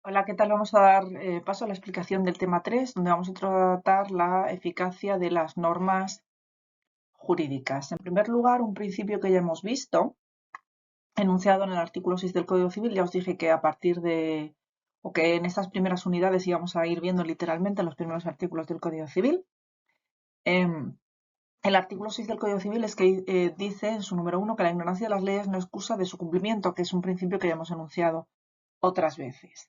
Hola, ¿qué tal? Vamos a dar paso a la explicación del tema 3, donde vamos a tratar la eficacia de las normas jurídicas. En primer lugar, un principio que ya hemos visto, enunciado en el artículo 6 del Código Civil. Ya os dije que a partir de, o que en estas primeras unidades íbamos a ir viendo literalmente los primeros artículos del Código Civil. Em, el artículo 6 del Código Civil es que dice en su número 1 que la ignorancia de las leyes no es excusa de su cumplimiento, que es un principio que ya hemos enunciado otras veces.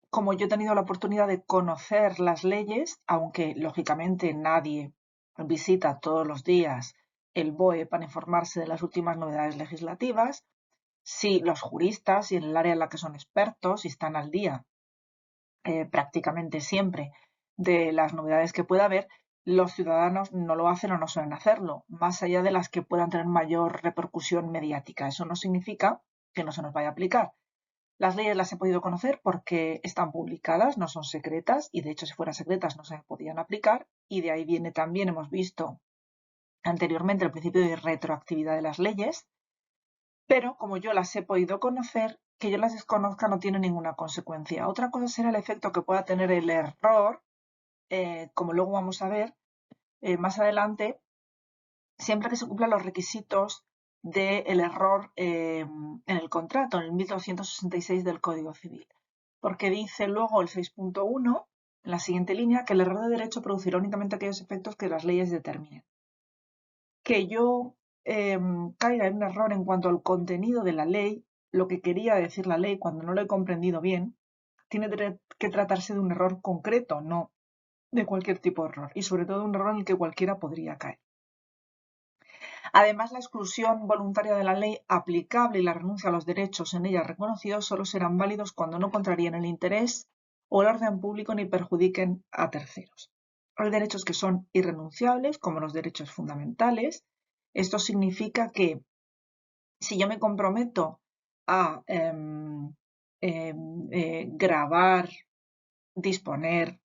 Como yo he tenido la oportunidad de conocer las leyes, aunque lógicamente nadie visita todos los días el BOE para informarse de las últimas novedades legislativas, sí los juristas y en el área en la que son expertos y están al día prácticamente siempre de las novedades que pueda haber, los ciudadanos no lo hacen o no suelen hacerlo, más allá de las que puedan tener mayor repercusión mediática. Eso no significa que no se nos vaya a aplicar. Las leyes las he podido conocer porque están publicadas, no son secretas, y de hecho si fueran secretas no se podían aplicar, y de ahí viene también, hemos visto anteriormente, el principio de retroactividad de las leyes, pero como yo las he podido conocer, que yo las desconozca no tiene ninguna consecuencia. Otra cosa será el efecto que pueda tener el error, como luego vamos a ver más adelante, siempre que se cumplan los requisitos del error en el contrato, en el 1266 del Código Civil. Porque dice luego el 6.1, en la siguiente línea, que el error de derecho producirá únicamente aquellos efectos que las leyes determinen. Que yo caiga en un error en cuanto al contenido de la ley, lo que quería decir la ley cuando no lo he comprendido bien, tiene que tratarse de un error concreto, no de cualquier tipo de error, y sobre todo un error en el que cualquiera podría caer. Además, la exclusión voluntaria de la ley aplicable y la renuncia a los derechos en ella reconocidos solo serán válidos cuando no contraríen el interés o el orden público ni perjudiquen a terceros. Hay derechos que son irrenunciables, como los derechos fundamentales. Esto significa que si yo me comprometo a grabar, disponer,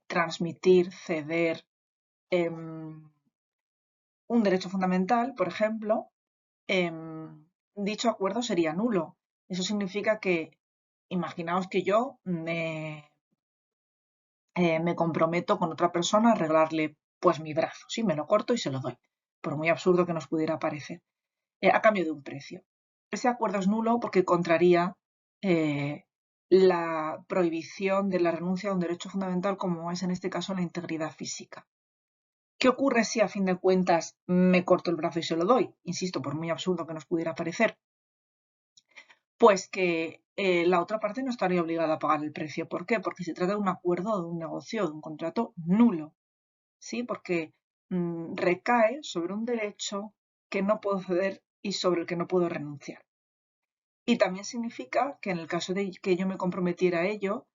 transmitir, ceder un derecho fundamental, por ejemplo, dicho acuerdo sería nulo. Eso significa que, imaginaos que yo me comprometo con otra persona a arreglarle pues mi brazo, sí, me lo corto y se lo doy, por muy absurdo que nos pudiera parecer, a cambio de un precio. Ese acuerdo es nulo porque contraría la prohibición de la renuncia a un derecho fundamental, como es en este caso la integridad física. ¿Qué ocurre si a fin de cuentas me corto el brazo y se lo doy? Insisto, por muy absurdo que nos pudiera parecer. Pues que la otra parte no estaría obligada a pagar el precio. ¿Por qué? Porque se trata de un acuerdo, de un negocio, de un contrato nulo. ¿Sí? Porque recae sobre un derecho que no puedo ceder y sobre el que no puedo renunciar. Y también significa que en el caso de que yo me comprometiera a ello,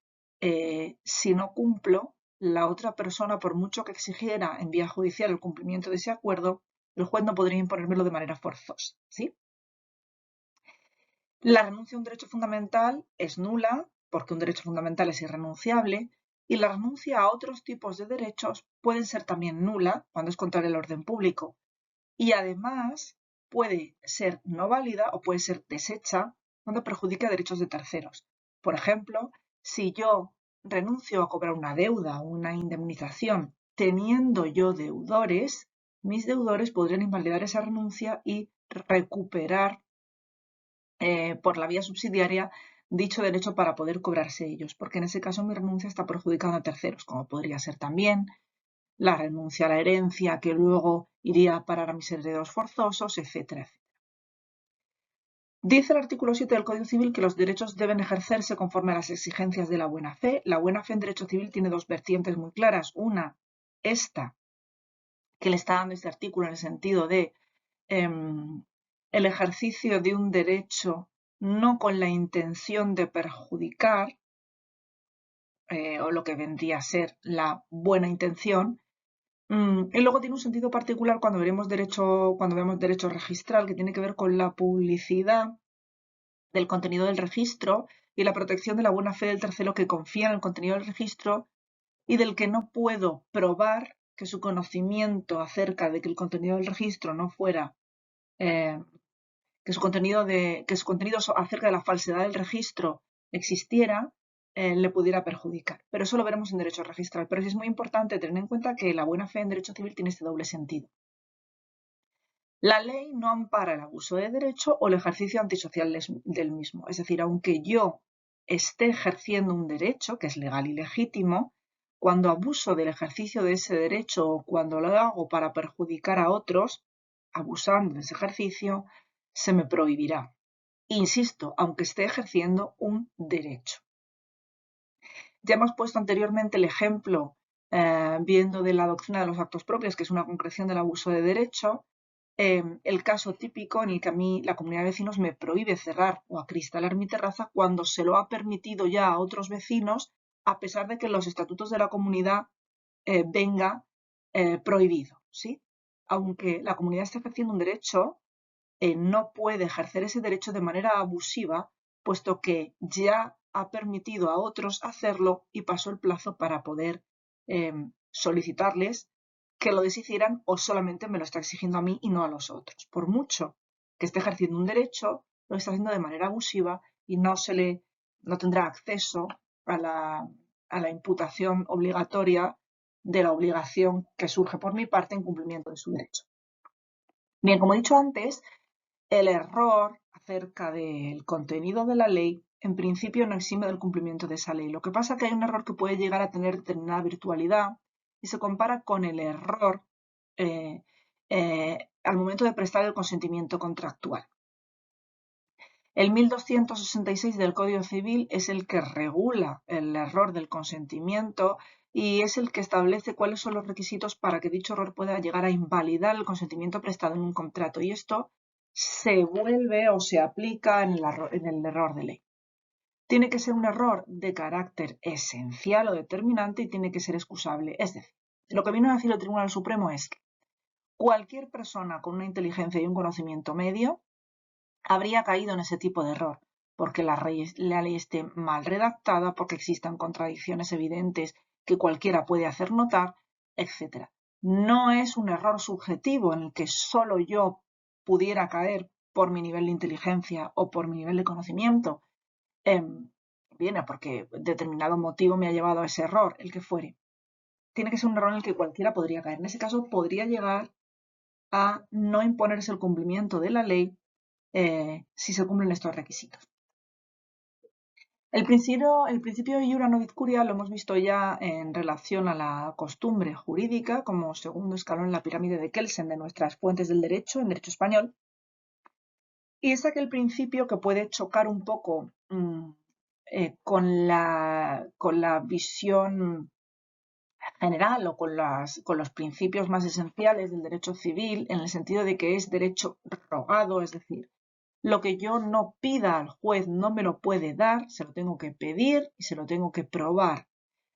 si no cumplo, la otra persona, por mucho que exigiera en vía judicial el cumplimiento de ese acuerdo, el juez no podría imponérmelo de manera forzosa. ¿Sí? La renuncia a un derecho fundamental es nula, porque un derecho fundamental es irrenunciable, y la renuncia a otros tipos de derechos puede ser también nula cuando es contraria al orden público. Y además puede ser no válida o puede ser deshecha cuando perjudica derechos de terceros. Por ejemplo, si yo renuncio a cobrar una deuda o una indemnización teniendo yo deudores, mis deudores podrían invalidar esa renuncia y recuperar por la vía subsidiaria dicho derecho para poder cobrarse ellos, porque en ese caso mi renuncia está perjudicando a terceros, como podría ser también la renuncia a la herencia que luego iría a parar a mis herederos forzosos, etcétera, etcétera. Dice el artículo 7 del Código Civil que los derechos deben ejercerse conforme a las exigencias de la buena fe. La buena fe en derecho civil tiene dos vertientes muy claras. Una, esta que le está dando este artículo en el sentido de el ejercicio de un derecho no con la intención de perjudicar, o lo que vendría a ser la buena intención. Y luego tiene un sentido particular cuando vemos derecho registral, que tiene que ver con la publicidad del contenido del registro y la protección de la buena fe del tercero que confía en el contenido del registro y del que no puedo probar que su conocimiento acerca de que el contenido del registro no fuera, que su contenido acerca de la falsedad del registro existiera, le pudiera perjudicar. Pero eso lo veremos en derecho registral. Pero sí es muy importante tener en cuenta que la buena fe en derecho civil tiene este doble sentido. La ley no ampara el abuso de derecho o el ejercicio antisocial del mismo. Es decir, aunque yo esté ejerciendo un derecho, que es legal y legítimo, cuando abuso del ejercicio de ese derecho o cuando lo hago para perjudicar a otros, abusando de ese ejercicio, se me prohibirá. Insisto, aunque esté ejerciendo un derecho. Ya hemos puesto anteriormente el ejemplo viendo de la doctrina de los actos propios, que es una concreción del abuso de derecho, el caso típico en el que a mí la comunidad de vecinos me prohíbe cerrar o acristalar mi terraza cuando se lo ha permitido ya a otros vecinos, a pesar de que en los estatutos de la comunidad venga prohibido, ¿sí? Aunque la comunidad esté ejerciendo un derecho, no puede ejercer ese derecho de manera abusiva, puesto que ya ha permitido a otros hacerlo y pasó el plazo para poder solicitarles que lo deshicieran o solamente me lo está exigiendo a mí y no a los otros. Por mucho que esté ejerciendo un derecho, lo está haciendo de manera abusiva y no tendrá acceso a la imputación obligatoria de la obligación que surge por mi parte en cumplimiento de su derecho. Bien, como he dicho antes, el error acerca del contenido de la ley en principio no exime del cumplimiento de esa ley. Lo que pasa es que hay un error que puede llegar a tener determinada virtualidad y se compara con el error al momento de prestar el consentimiento contractual. El 1266 del Código Civil es el que regula el error del consentimiento y es el que establece cuáles son los requisitos para que dicho error pueda llegar a invalidar el consentimiento prestado en un contrato. Y esto se vuelve o se aplica en el error de ley. Tiene que ser un error de carácter esencial o determinante y tiene que ser excusable. Es decir, lo que vino a decir el Tribunal Supremo es que cualquier persona con una inteligencia y un conocimiento medio habría caído en ese tipo de error, porque la ley esté mal redactada, porque existan contradicciones evidentes que cualquiera puede hacer notar, etc. No es un error subjetivo en el que solo yo pudiera caer por mi nivel de inteligencia o por mi nivel de conocimiento, viene porque determinado motivo me ha llevado a ese error, el que fuere. Tiene que ser un error en el que cualquiera podría caer. En ese caso podría llegar a no imponerse el cumplimiento de la ley si se cumplen estos requisitos. El principio de iura novit curia lo hemos visto ya en relación a la costumbre jurídica como segundo escalón en la pirámide de Kelsen de nuestras fuentes del derecho en derecho español. Y es aquel principio que puede chocar un poco con la visión general o con los principios más esenciales del derecho civil, en el sentido de que es derecho rogado, es decir, lo que yo no pida al juez no me lo puede dar, se lo tengo que pedir y se lo tengo que probar.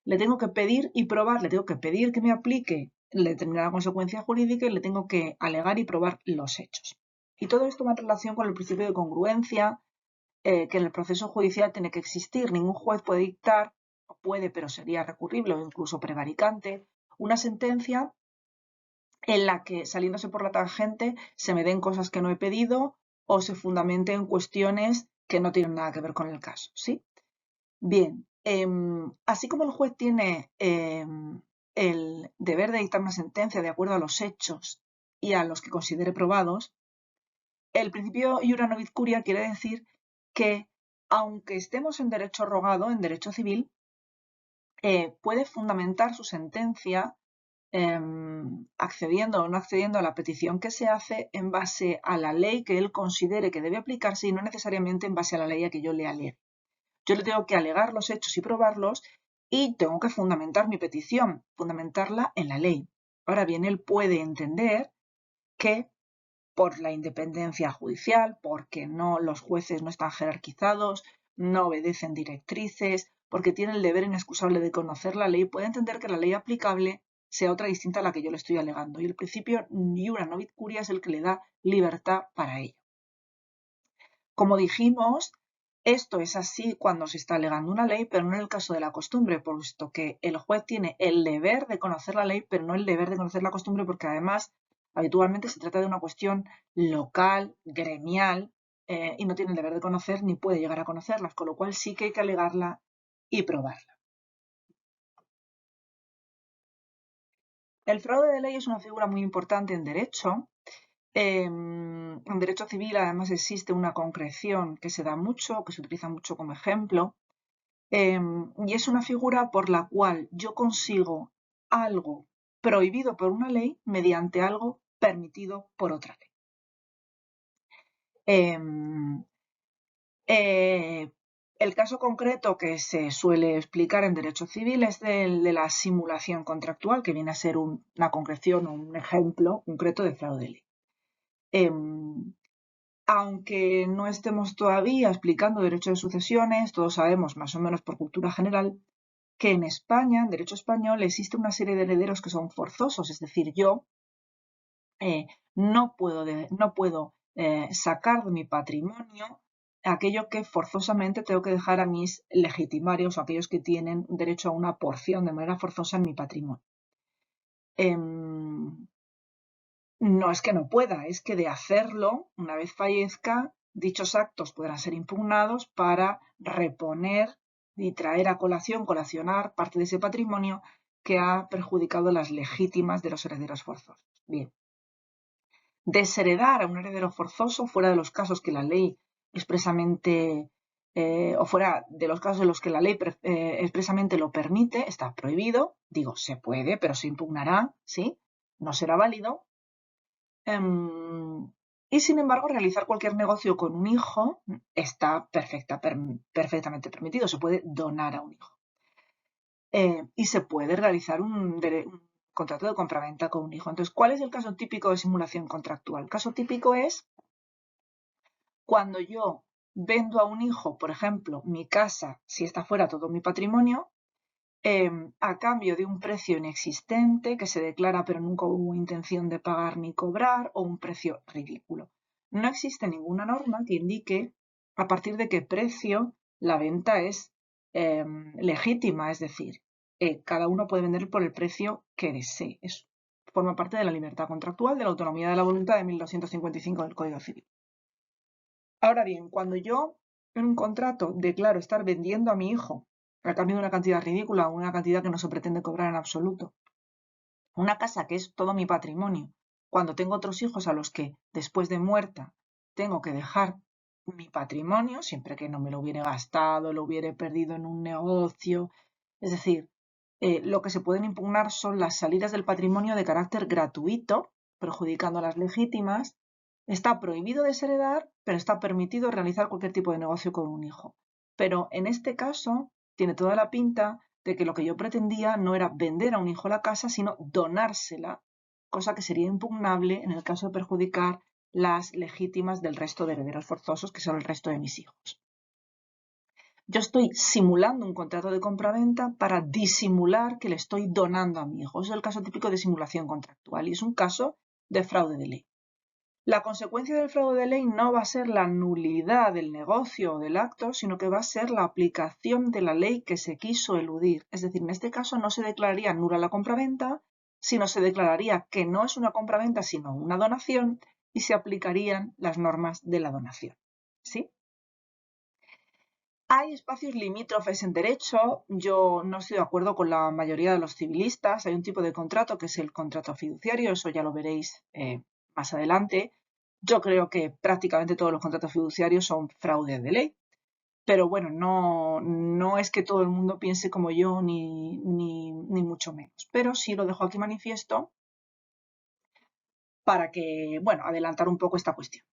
Le tengo que pedir y probar, le tengo que pedir que me aplique determinada consecuencia jurídica y le tengo que alegar y probar los hechos. Y todo esto va en relación con el principio de congruencia que en el proceso judicial tiene que existir. Ningún juez puede dictar, o puede, pero sería recurrible o incluso prevaricante, una sentencia en la que, saliéndose por la tangente, se me den cosas que no he pedido o se fundamente en cuestiones que no tienen nada que ver con el caso, ¿sí? Bien, así como el juez tiene el deber de dictar una sentencia de acuerdo a los hechos y a los que considere probados, el principio iura novit curia quiere decir que, aunque estemos en derecho rogado, en derecho civil, puede fundamentar su sentencia accediendo o no accediendo a la petición que se hace en base a la ley que él considere que debe aplicarse y no necesariamente en base a la ley a que yo le alegue. Yo le tengo que alegar los hechos y probarlos y tengo que fundamentar mi petición, fundamentarla en la ley. Ahora bien, él puede entender que por la independencia judicial, porque los jueces no están jerarquizados, no obedecen directrices, porque tienen el deber inexcusable de conocer la ley, puede entender que la ley aplicable sea otra distinta a la que yo le estoy alegando. Y el principio iura novit curia es el que le da libertad para ello. Como dijimos, esto es así cuando se está alegando una ley, pero no en el caso de la costumbre, puesto que el juez tiene el deber de conocer la ley, pero no el deber de conocer la costumbre, porque además habitualmente se trata de una cuestión local, gremial, y no tiene el deber de conocer ni puede llegar a conocerlas, con lo cual sí que hay que alegarla y probarla. El fraude de ley es una figura muy importante en derecho. En derecho civil además existe una concreción que se da mucho, que se utiliza mucho como ejemplo, y es una figura por la cual yo consigo algo prohibido por una ley mediante algo permitido por otra ley. El caso concreto que se suele explicar en derecho civil es el de la simulación contractual, que viene a ser una concreción o un ejemplo concreto de fraude de ley. Aunque no estemos todavía explicando derecho de sucesiones, todos sabemos, más o menos por cultura general, que en España, en derecho español, existe una serie de herederos que son forzosos, es decir, yo no puedo sacar de mi patrimonio aquello que forzosamente tengo que dejar a mis legitimarios o aquellos que tienen derecho a una porción de manera forzosa en mi patrimonio. No es que no pueda, es que de hacerlo, una vez fallezca, dichos actos podrán ser impugnados para reponer y traer a colacionar parte de ese patrimonio que ha perjudicado las legítimas de los herederos forzosos. Bien. Desheredar a un heredero forzoso fuera de los casos que la ley expresamente o fuera de los casos en los que la ley expresamente lo permite, está prohibido. Digo, se puede, pero se impugnará, ¿sí? No será válido. Y sin embargo, realizar cualquier negocio con un hijo está perfectamente permitido. Se puede donar a un hijo. Y se puede realizar un contrato de compraventa con un hijo. Entonces, ¿cuál es el caso típico de simulación contractual? El caso típico es cuando yo vendo a un hijo, por ejemplo, mi casa, si está fuera todo mi patrimonio, a cambio de un precio inexistente que se declara pero nunca hubo intención de pagar ni cobrar, o un precio ridículo. No existe ninguna norma que indique a partir de qué precio la venta es legítima, es decir, cada uno puede vender por el precio que desee. Eso forma parte de la libertad contractual, de la autonomía de la voluntad de 1255 del Código Civil. Ahora bien, cuando yo en un contrato declaro estar vendiendo a mi hijo a cambio de una cantidad ridícula o una cantidad que no se pretende cobrar en absoluto, una casa que es todo mi patrimonio, cuando tengo otros hijos a los que después de muerta tengo que dejar mi patrimonio, siempre que no me lo hubiere gastado, lo hubiere perdido en un negocio, es decir, lo que se pueden impugnar son las salidas del patrimonio de carácter gratuito, perjudicando a las legítimas. Está prohibido desheredar, pero está permitido realizar cualquier tipo de negocio con un hijo. Pero en este caso tiene toda la pinta de que lo que yo pretendía no era vender a un hijo la casa, sino donársela, cosa que sería impugnable en el caso de perjudicar las legítimas del resto de herederos forzosos, que son el resto de mis hijos. Yo estoy simulando un contrato de compraventa para disimular que le estoy donando a mi hijo. Eso es el caso típico de simulación contractual y es un caso de fraude de ley. La consecuencia del fraude de ley no va a ser la nulidad del negocio o del acto, sino que va a ser la aplicación de la ley que se quiso eludir. Es decir, en este caso no se declararía nula la compraventa, sino se declararía que no es una compraventa, sino una donación, y se aplicarían las normas de la donación. ¿Sí? Hay espacios limítrofes en derecho. Yo no estoy de acuerdo con la mayoría de los civilistas. Hay un tipo de contrato que es el contrato fiduciario, eso ya lo veréis más adelante. Yo creo que prácticamente todos los contratos fiduciarios son fraude de ley, pero bueno, no es que todo el mundo piense como yo ni mucho menos. Pero sí lo dejo aquí manifiesto para que, bueno, adelantar un poco esta cuestión.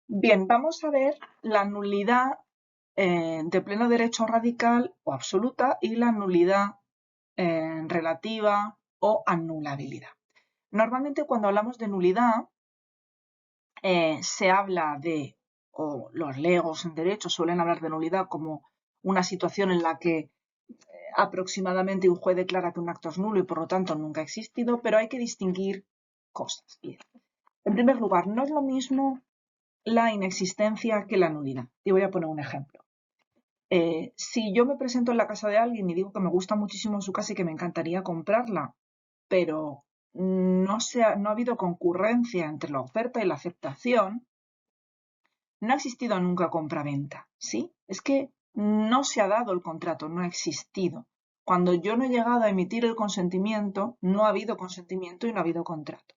Bien, vamos a ver la nulidad de pleno derecho radical o absoluta y la nulidad relativa o anulabilidad. Normalmente cuando hablamos de nulidad se habla de, o los legos en derecho suelen hablar de nulidad como una situación en la que aproximadamente un juez declara que un acto es nulo y por lo tanto nunca ha existido, pero hay que distinguir cosas. Bien. En primer lugar, no es lo mismo la inexistencia que la nulidad. Y voy a poner un ejemplo. Si yo me presento en la casa de alguien y digo que me gusta muchísimo su casa y que me encantaría comprarla, pero no ha habido concurrencia entre la oferta y la aceptación, no ha existido nunca compraventa, ¿sí? Es que no se ha dado el contrato, no ha existido. Cuando yo no he llegado a emitir el consentimiento, no ha habido consentimiento y no ha habido contrato.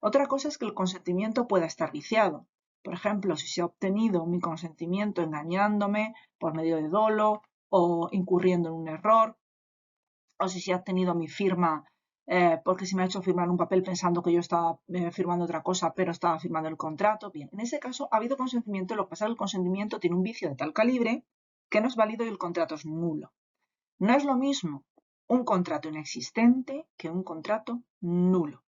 Otra cosa es que el consentimiento pueda estar viciado. Por ejemplo, si se ha obtenido mi consentimiento engañándome por medio de dolo o incurriendo en un error, o si se ha obtenido mi firma porque se me ha hecho firmar un papel pensando que yo estaba firmando otra cosa, pero estaba firmando el contrato. Bien, en ese caso ha habido consentimiento, lo que pasa es que el consentimiento tiene un vicio de tal calibre que no es válido y el contrato es nulo. No es lo mismo un contrato inexistente que un contrato nulo.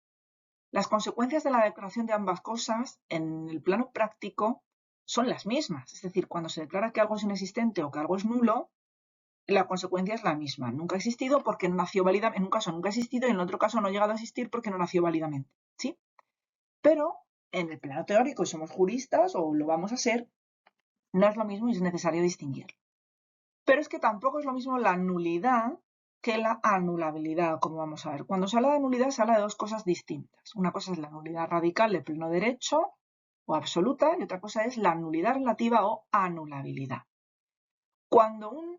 Las consecuencias de la declaración de ambas cosas en el plano práctico son las mismas. Es decir, cuando se declara que algo es inexistente o que algo es nulo, la consecuencia es la misma. Nunca ha existido porque no nació válidamente. En un caso nunca ha existido y en el otro caso no ha llegado a existir porque no nació válidamente. ¿Sí? Pero en el plano teórico, y somos juristas o lo vamos a ser, no es lo mismo y es necesario distinguirlo. Pero es que tampoco es lo mismo la nulidad que la anulabilidad, como vamos a ver. Cuando se habla de nulidad se habla de dos cosas distintas. Una cosa es la nulidad radical de pleno derecho o absoluta y otra cosa es la nulidad relativa o anulabilidad. Cuando un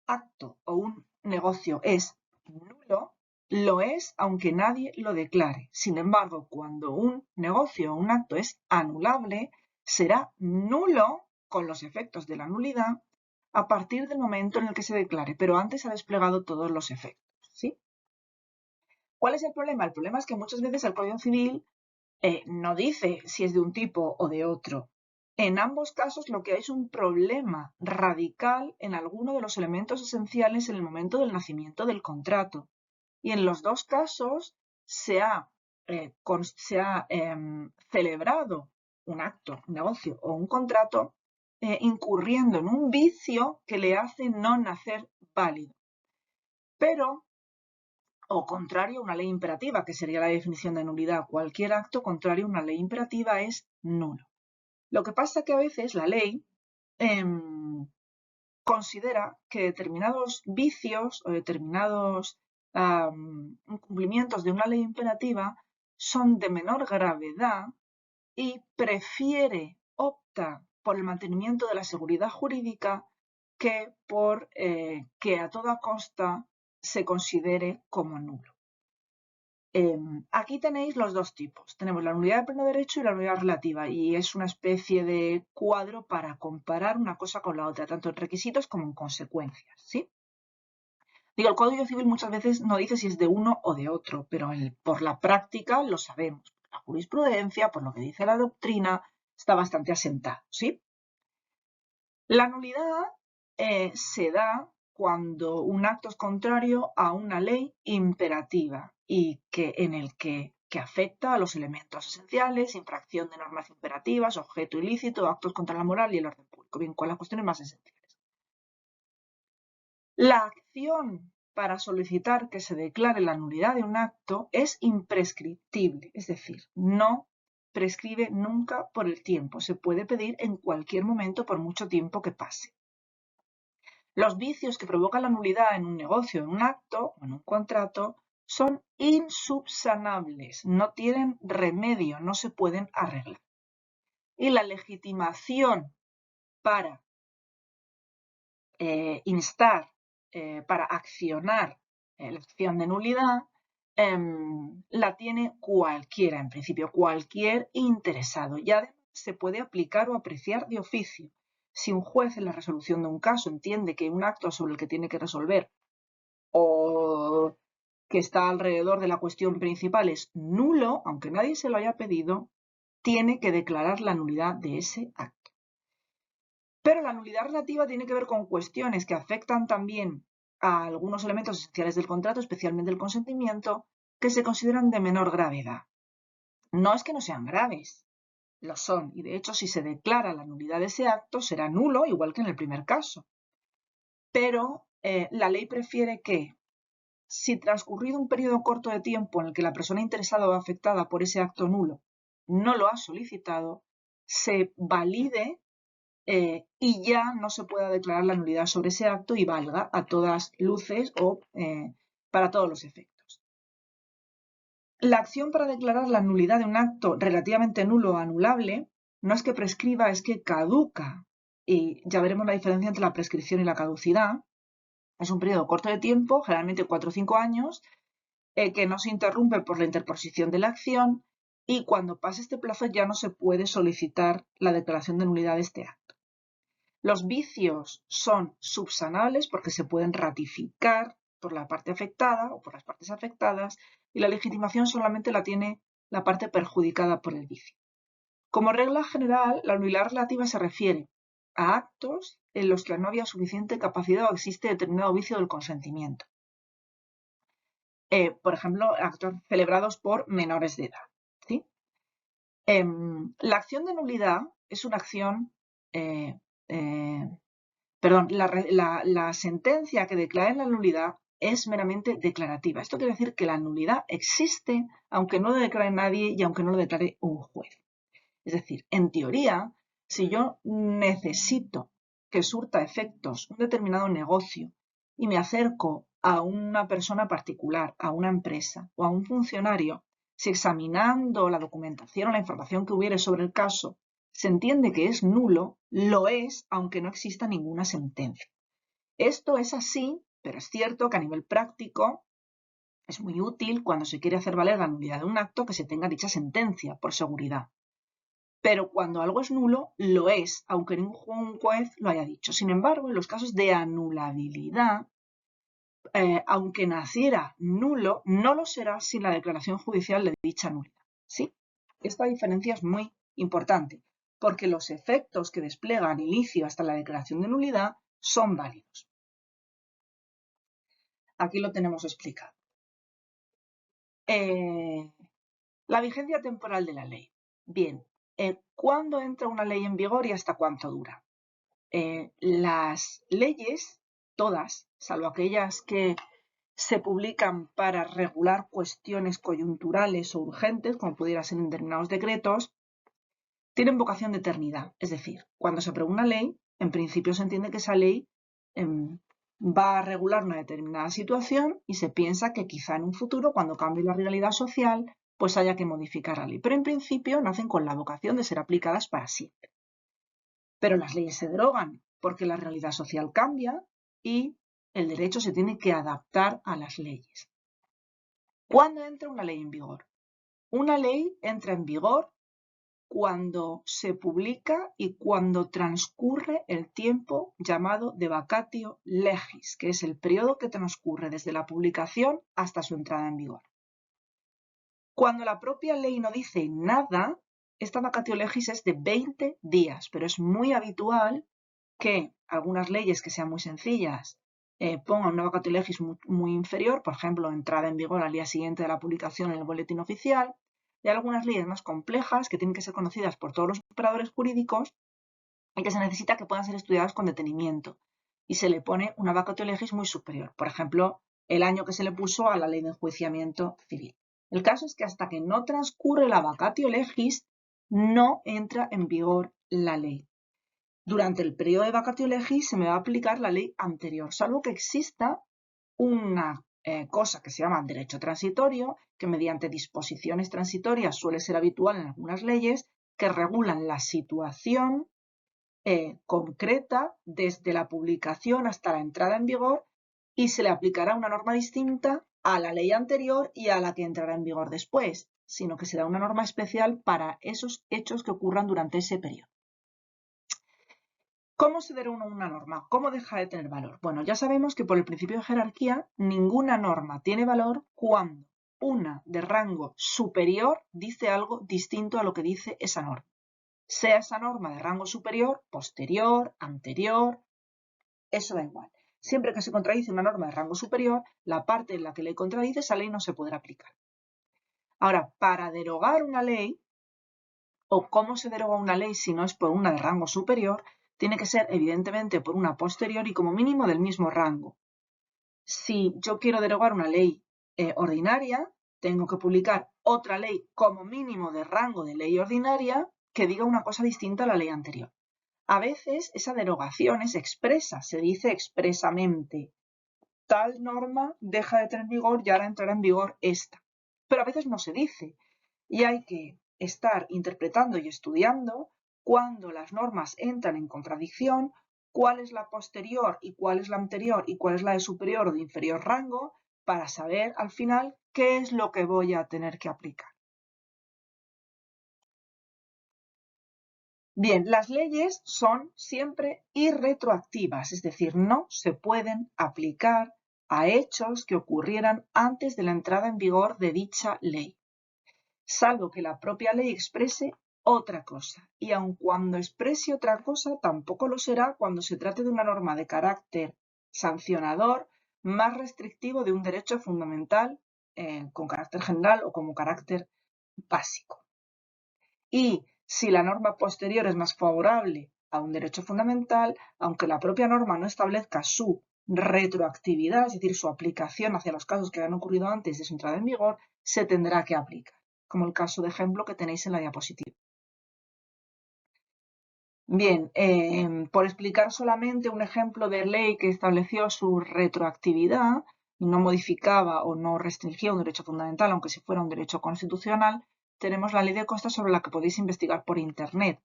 acto o un negocio es nulo, lo es aunque nadie lo declare. Sin embargo, cuando un negocio o un acto es anulable, será nulo con los efectos de la nulidad a partir del momento en el que se declare, pero antes ha desplegado todos los efectos. ¿Sí? ¿Cuál es el problema? El problema es que muchas veces el Código Civil no dice si es de un tipo o de otro. En ambos casos lo que hay es un problema radical en alguno de los elementos esenciales en el momento del nacimiento del contrato. Y en los dos casos se ha celebrado un acto, un negocio o un contrato incurriendo en un vicio que le hace no nacer válido. Pero, o contrario a una ley imperativa, que sería la definición de nulidad, cualquier acto contrario a una ley imperativa es nulo. Lo que pasa es que a veces la ley considera que determinados vicios o determinados incumplimientos de una ley imperativa son de menor gravedad y opta por el mantenimiento de la seguridad jurídica que por que a toda costa se considere como nulo. Aquí tenéis los dos tipos. Tenemos la nulidad de pleno derecho y la nulidad relativa y es una especie de cuadro para comparar una cosa con la otra, tanto en requisitos como en consecuencias. ¿Sí? Digo, el Código Civil muchas veces no dice si es de uno o de otro, pero por la práctica lo sabemos. La jurisprudencia, por lo que dice la doctrina, está bastante asentado. ¿Sí? La nulidad se da cuando un acto es contrario a una ley imperativa y en el que afecta a los elementos esenciales, infracción de normas imperativas, objeto ilícito, actos contra la moral y el orden público. Bien, con las cuestiones más esenciales. La acción para solicitar que se declare la nulidad de un acto es imprescriptible, es decir, no prescribe nunca por el tiempo. Se puede pedir en cualquier momento por mucho tiempo que pase. Los vicios que provocan la nulidad en un negocio, en un acto o en un contrato son insubsanables, no tienen remedio, no se pueden arreglar. Y la legitimación para instar, para accionar la acción de nulidad, la tiene cualquiera, en principio, cualquier interesado. Y además se puede aplicar o apreciar de oficio. Si un juez en la resolución de un caso entiende que un acto sobre el que tiene que resolver o que está alrededor de la cuestión principal es nulo, aunque nadie se lo haya pedido, tiene que declarar la nulidad de ese acto. Pero la nulidad relativa tiene que ver con cuestiones que afectan también a algunos elementos esenciales del contrato, especialmente el consentimiento, que se consideran de menor gravedad. No es que no sean graves, lo son, y de hecho si se declara la nulidad de ese acto será nulo, igual que en el primer caso. Pero la ley prefiere que, si transcurrido un periodo corto de tiempo en el que la persona interesada o afectada por ese acto nulo no lo ha solicitado, se valide y ya no se pueda declarar la nulidad sobre ese acto y valga a todas luces o para todos los efectos. La acción para declarar la nulidad de un acto relativamente nulo o anulable no es que prescriba, es que caduca y ya veremos la diferencia entre la prescripción y la caducidad. Es un periodo corto de tiempo, generalmente 4 o 5 años, que no se interrumpe por la interposición de la acción, y cuando pase este plazo ya no se puede solicitar la declaración de nulidad de este acto. Los vicios son subsanables porque se pueden ratificar por la parte afectada o por las partes afectadas, y la legitimación solamente la tiene la parte perjudicada por el vicio. Como regla general, la nulidad relativa se refiere a actos en los que no había suficiente capacidad o existe determinado vicio del consentimiento. Por ejemplo, actos celebrados por menores de edad, ¿sí? La acción de nulidad es una acción, la sentencia que declara la nulidad es meramente declarativa. Esto quiere decir que la nulidad existe aunque no lo declare nadie y aunque no lo declare un juez. Es decir, en teoría, si yo necesito que surta efectos un determinado negocio y me acerco a una persona particular, a una empresa o a un funcionario, si examinando la documentación o la información que hubiere sobre el caso se entiende que es nulo, lo es aunque no exista ninguna sentencia. Esto es así, pero es cierto que a nivel práctico es muy útil cuando se quiere hacer valer la nulidad de un acto que se tenga dicha sentencia, por seguridad. Pero cuando algo es nulo, lo es, aunque ningún juez lo haya dicho. Sin embargo, en los casos de anulabilidad, aunque naciera nulo, no lo será sin la declaración judicial de dicha nulidad. ¿Sí? Esta diferencia es muy importante, porque los efectos que desplegan inicio hasta la declaración de nulidad son válidos. Aquí lo tenemos explicado. La vigencia temporal de la ley. Bien, ¿cuándo entra una ley en vigor y hasta cuánto dura? Las leyes, todas, salvo aquellas que se publican para regular cuestiones coyunturales o urgentes, como pudiera ser en determinados decretos, tienen vocación de eternidad. Es decir, cuando se aprueba una ley, en principio se entiende que esa ley va a regular una determinada situación y se piensa que quizá en un futuro, cuando cambie la realidad social, pues haya que modificar la ley. Pero en principio nacen con la vocación de ser aplicadas para siempre. Pero las leyes se derogan porque la realidad social cambia y el derecho se tiene que adaptar a las leyes. ¿Cuándo entra una ley en vigor? Una ley entra en vigor cuando se publica y cuando transcurre el tiempo llamado de vacatio legis, que es el periodo que transcurre desde la publicación hasta su entrada en vigor. Cuando la propia ley no dice nada, esta vacatio legis es de 20 días, pero es muy habitual que algunas leyes que sean muy sencillas pongan una vacatio legis muy inferior, por ejemplo, entrada en vigor al día siguiente de la publicación en el boletín oficial, y algunas leyes más complejas que tienen que ser conocidas por todos los operadores jurídicos y que se necesita que puedan ser estudiadas con detenimiento, y se le pone una vacatio legis muy superior, por ejemplo, el año que se le puso a la ley de enjuiciamiento civil. El caso es que hasta que no transcurre la vacatio legis, no entra en vigor la ley. Durante el periodo de vacatio legis se me va a aplicar la ley anterior, salvo que exista una cosa que se llama derecho transitorio, que mediante disposiciones transitorias suele ser habitual en algunas leyes, que regulan la situación concreta desde la publicación hasta la entrada en vigor, y se le aplicará una norma distinta a la ley anterior y a la que entrará en vigor después, sino que se da una norma especial para esos hechos que ocurran durante ese periodo. ¿Cómo se deroga una norma? ¿Cómo deja de tener valor? Bueno, ya sabemos que por el principio de jerarquía, ninguna norma tiene valor cuando una de rango superior dice algo distinto a lo que dice esa norma. Sea esa norma de rango superior, posterior, anterior, eso da igual. Siempre que se contradice una norma de rango superior, la parte en la que le contradice esa ley no se podrá aplicar. Ahora, para derogar una ley, o cómo se deroga una ley si no es por una de rango superior, tiene que ser evidentemente por una posterior y como mínimo del mismo rango. Si yo quiero derogar una ley ordinaria, tengo que publicar otra ley como mínimo de rango de ley ordinaria que diga una cosa distinta a la ley anterior. A veces esa derogación es expresa, se dice expresamente, tal norma deja de tener vigor y ahora entrará en vigor esta. Pero a veces no se dice y hay que estar interpretando y estudiando cuando las normas entran en contradicción, cuál es la posterior y cuál es la anterior y cuál es la de superior o de inferior rango, para saber al final qué es lo que voy a tener que aplicar. Bien, las leyes son siempre irretroactivas, es decir, no se pueden aplicar a hechos que ocurrieran antes de la entrada en vigor de dicha ley, salvo que la propia ley exprese otra cosa. Y aun cuando exprese otra cosa, tampoco lo será cuando se trate de una norma de carácter sancionador más restrictivo de un derecho fundamental con carácter general o como carácter básico. Y si la norma posterior es más favorable a un derecho fundamental, aunque la propia norma no establezca su retroactividad, es decir, su aplicación hacia los casos que han ocurrido antes de su entrada en vigor, se tendrá que aplicar, como el caso de ejemplo que tenéis en la diapositiva. Bien, por explicar solamente un ejemplo de ley que estableció su retroactividad y no modificaba o no restringía un derecho fundamental, aunque si fuera un derecho constitucional, tenemos la Ley de Costas, sobre la que podéis investigar por Internet.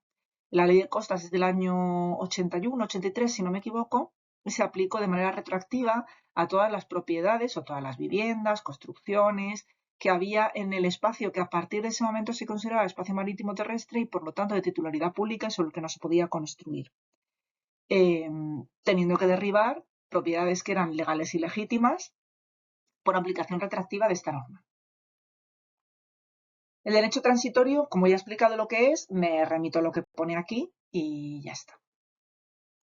La Ley de Costas es del año 81, 83, si no me equivoco, y se aplicó de manera retroactiva a todas las propiedades o todas las viviendas, construcciones que había en el espacio que a partir de ese momento se consideraba espacio marítimo terrestre y por lo tanto de titularidad pública y sobre el que no se podía construir, teniendo que derribar propiedades que eran legales y legítimas por aplicación retroactiva de esta norma. El derecho transitorio, como ya he explicado lo que es, me remito a lo que pone aquí y ya está.